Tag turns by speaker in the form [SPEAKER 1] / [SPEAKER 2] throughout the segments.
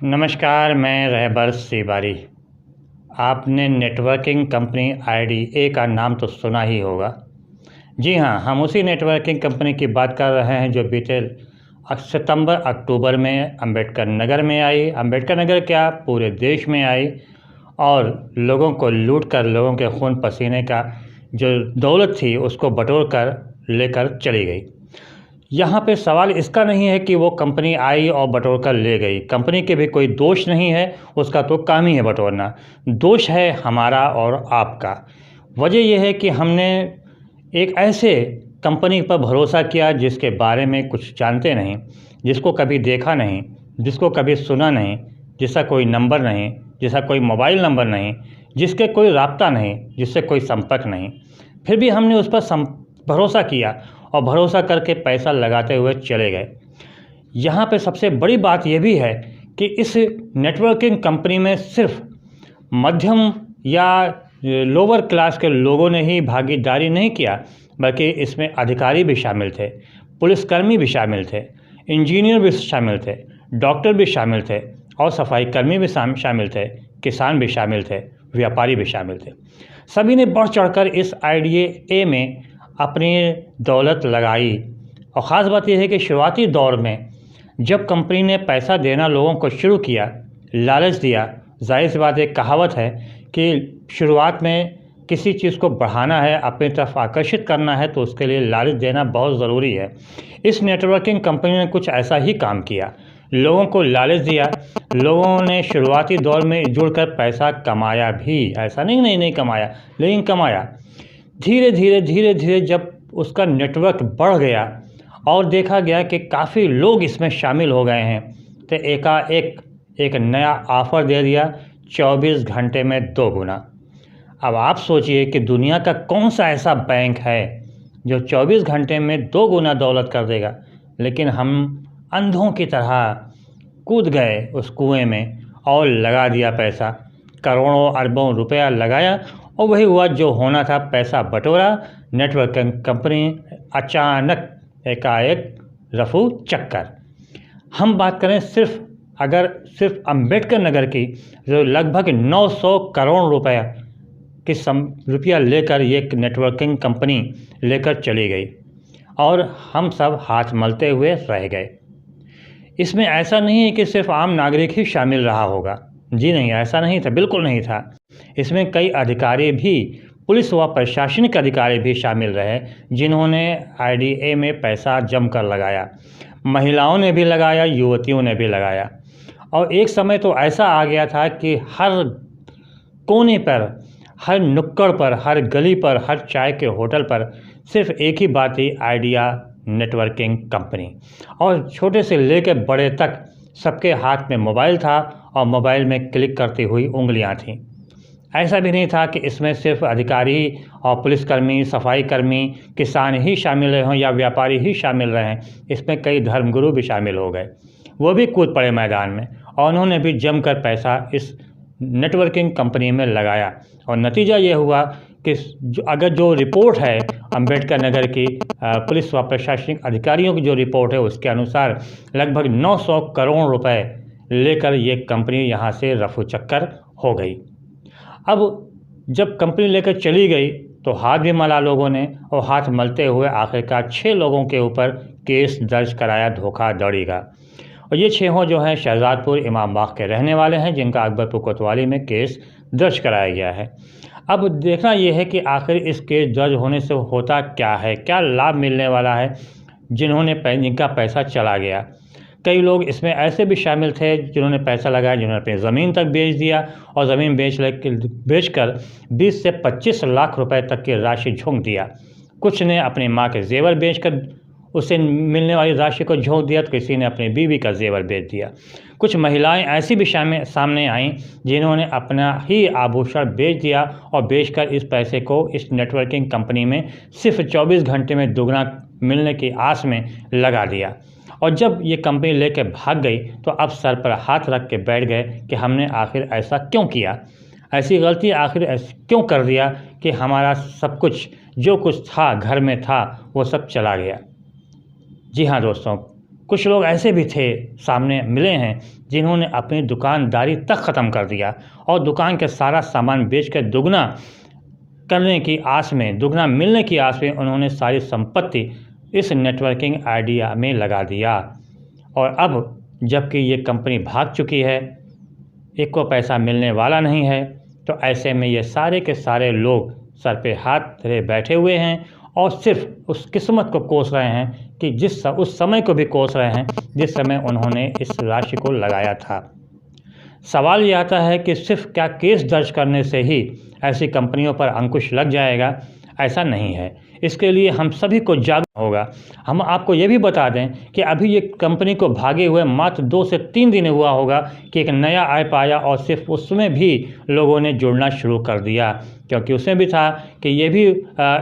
[SPEAKER 1] नमस्कार, मैं रहबर सिबारी। आपने नेटवर्किंग कंपनी आईडीए का नाम तो सुना ही होगा। जी हाँ, हम उसी नेटवर्किंग कंपनी की बात कर रहे हैं जो बीते सितंबर अक्टूबर में अंबेडकर नगर में आई। अंबेडकर नगर क्या, पूरे देश में आई और लोगों को लूट कर, लोगों के खून पसीने का जो दौलत थी उसको बटोर कर लेकर चली गई। यहाँ पे सवाल इसका नहीं है कि वो कंपनी आई और बटोर कर ले गई। कंपनी के भी कोई दोष नहीं है, उसका तो काम ही है बटोरना। दोष है हमारा और आपका। वजह यह है कि हमने एक ऐसे कंपनी पर भरोसा किया जिसके बारे में कुछ जानते नहीं, जिसको कभी देखा नहीं, जिसको कभी सुना नहीं, जिसका कोई नंबर नहीं, जिसका कोई मोबाइल नंबर नहीं, जिसके कोई राब्ता नहीं, जिससे कोई संपर्क नहीं। फिर भी हमने उस पर भरोसा किया और भरोसा करके पैसा लगाते हुए चले गए। यहाँ पे सबसे बड़ी बात यह भी है कि इस नेटवर्किंग कंपनी में सिर्फ मध्यम या लोअर क्लास के लोगों ने ही भागीदारी नहीं किया, बल्कि इसमें अधिकारी भी शामिल थे, पुलिसकर्मी भी शामिल थे, इंजीनियर भी शामिल थे, डॉक्टर भी शामिल थे और सफाई कर्मी भी शामिल थे, किसान भी शामिल थे, व्यापारी भी शामिल थे। सभी ने बढ़ चढ़कर इस आईडीए में अपनी दौलत लगाई। और ख़ास बात यह है कि शुरुआती दौर में जब कंपनी ने पैसा देना लोगों को शुरू किया, लालच दिया, जाहिर सी बात एक कहावत है कि शुरुआत में किसी चीज़ को बढ़ाना है, अपनी तरफ आकर्षित करना है तो उसके लिए लालच देना बहुत ज़रूरी है। इस नेटवर्किंग कंपनी ने कुछ ऐसा ही काम किया, लोगों को लालच दिया। लोगों ने शुरुआती दौर में जुड़कर पैसा कमाया भी, ऐसा नहीं कमाया, लेकिन कमाया। धीरे धीरे जब उसका नेटवर्क बढ़ गया और देखा गया कि काफ़ी लोग इसमें शामिल हो गए हैं, तो एकाएक एक नया ऑफ़र दे दिया, 24 घंटे में 2 गुना। अब आप सोचिए कि दुनिया का कौन सा ऐसा बैंक है जो 24 घंटे में 2 गुना दौलत कर देगा। लेकिन हम अंधों की तरह कूद गए उस कुएं में और लगा दिया पैसा, करोड़ों अरबों रुपया लगाया और वही हुआ जो होना था, पैसा बटोरा। नेटवर्किंग कंपनी अचानक एकाएक रफू चक्कर। हम बात करें सिर्फ अंबेडकर नगर की, जो लगभग 900 करोड़ रुपया रुपया लेकर ये नेटवर्किंग कंपनी लेकर चली गई और हम सब हाथ मलते हुए रह गए। इसमें ऐसा नहीं है कि सिर्फ आम नागरिक ही शामिल रहा होगा। जी नहीं, ऐसा नहीं था, बिल्कुल नहीं था। इसमें कई अधिकारी भी, पुलिस व प्रशासनिक अधिकारी भी शामिल रहे, जिन्होंने आईडीए में पैसा जमकर लगाया। महिलाओं ने भी लगाया, युवतियों ने भी लगाया। और एक समय तो ऐसा आ गया था कि हर कोने पर, हर नुक्कड़ पर, हर गली पर, हर चाय के होटल पर सिर्फ एक ही बात थी, आइडिया नेटवर्किंग कंपनी। और छोटे से लेकर बड़े तक सबके हाथ में मोबाइल था और मोबाइल में क्लिक करती हुई उंगलियां थीं। ऐसा भी नहीं था कि इसमें सिर्फ अधिकारी और पुलिसकर्मी, सफाई कर्मी, किसान ही शामिल रहे हों या व्यापारी ही शामिल रहे। इसमें कई धर्मगुरु भी शामिल हो गए, वो भी कूद पड़े मैदान में और उन्होंने भी जमकर पैसा इस नेटवर्किंग कंपनी में लगाया। और नतीजा ये हुआ कि अगर जो रिपोर्ट है अंबेडकर नगर की पुलिस व प्रशासनिक अधिकारियों की जो रिपोर्ट है, उसके अनुसार लगभग 900 करोड़ रुपए लेकर ये कंपनी यहाँ से रफू चक्कर हो गई। अब जब कंपनी लेकर चली गई तो हाथ भी मला लोगों ने, और हाथ मलते हुए आखिरकार 6 लोगों के ऊपर केस दर्ज कराया धोखाधड़ी का। और ये 6 जो हैं शहजादपुर इमामबाग के रहने वाले हैं, जिनका अकबरपुर कोतवाली में केस दर्ज कराया गया है। अब देखना ये है कि आखिर इस केस दर्ज होने से होता क्या है, क्या लाभ मिलने वाला है जिनका पैसा चला गया। कई लोग इसमें ऐसे भी शामिल थे जिन्होंने पैसा लगाया, जिन्होंने अपनी ज़मीन तक बेच दिया और ज़मीन बेचकर 20 से 25 लाख रुपए तक की राशि झोंक दिया। कुछ ने अपनी माँ के जेवर बेचकर उससे मिलने वाली राशि को झोंक दिया, तो किसी ने अपनी बीवी का जेवर बेच दिया। कुछ महिलाएं ऐसी भी सामने आईं जिन्होंने अपना ही आभूषण बेच दिया और बेचकर इस पैसे को इस नेटवर्किंग कंपनी में सिर्फ 24 घंटे में दुगना मिलने की आस में लगा दिया। और जब ये कंपनी लेके भाग गई तो अब सर पर हाथ रख के बैठ गए कि हमने आखिर ऐसा क्यों किया, ऐसी गलती आखिर क्यों कर दिया कि हमारा सब कुछ, जो कुछ था घर में था, वो सब चला गया। जी हाँ दोस्तों, कुछ लोग ऐसे भी थे सामने मिले हैं जिन्होंने अपनी दुकानदारी तक ख़त्म कर दिया और दुकान के सारा सामान बेच कर दुगना करने की आस में, दुगना मिलने की आस में उन्होंने सारी संपत्ति इस नेटवर्किंग आइडिया में लगा दिया। और अब जबकि ये कंपनी भाग चुकी है, एक को पैसा मिलने वाला नहीं है, तो ऐसे में ये सारे के सारे लोग सर पे हाथ धरे बैठे हुए हैं और सिर्फ उस किस्मत को कोस रहे हैं कि उस समय को भी कोस रहे हैं जिस समय उन्होंने इस राशि को लगाया था। सवाल ये आता है कि सिर्फ क्या केस दर्ज करने से ही ऐसी कंपनियों पर अंकुश लग जाएगा? ऐसा नहीं है। इसके लिए हम सभी को जागना होगा। हम आपको ये भी बता दें कि अभी ये कंपनी को भागे हुए मात्र 2 से 3 दिन हुआ होगा कि एक नया ऐप आया और सिर्फ उसमें भी लोगों ने जुड़ना शुरू कर दिया, क्योंकि उसमें भी था कि ये भी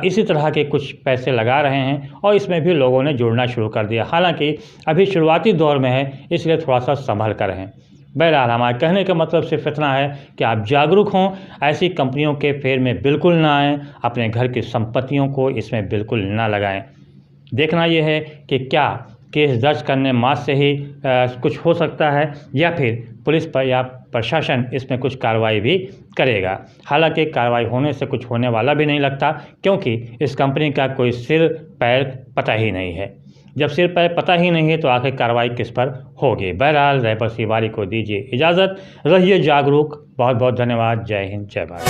[SPEAKER 1] इसी तरह के कुछ पैसे लगा रहे हैं और इसमें भी लोगों ने जुड़ना शुरू कर दिया। हालांकि अभी शुरुआती दौर में है, इसलिए थोड़ा सा संभल कर रहें। बहरहाल हमारे कहने का मतलब सिर्फ इतना है कि आप जागरूक हों, ऐसी कंपनियों के फेर में बिल्कुल ना आएँ, अपने घर की संपत्तियों को इसमें बिल्कुल ना लगाएं। देखना यह है कि क्या केस दर्ज करने मात्र से ही कुछ हो सकता है या फिर पुलिस पर या प्रशासन इसमें कुछ कार्रवाई भी करेगा। हालांकि कार्रवाई होने से कुछ होने वाला भी नहीं लगता, क्योंकि इस कंपनी का कोई सिर पैर पता ही नहीं है। जब सिर पैर पता ही नहीं है तो आखिर कार्रवाई किस पर होगी। बहरहाल रहबर तिवारी को दीजिए इजाज़त, रहिए जागरूक। बहुत बहुत धन्यवाद। जय हिंद, जय भारत।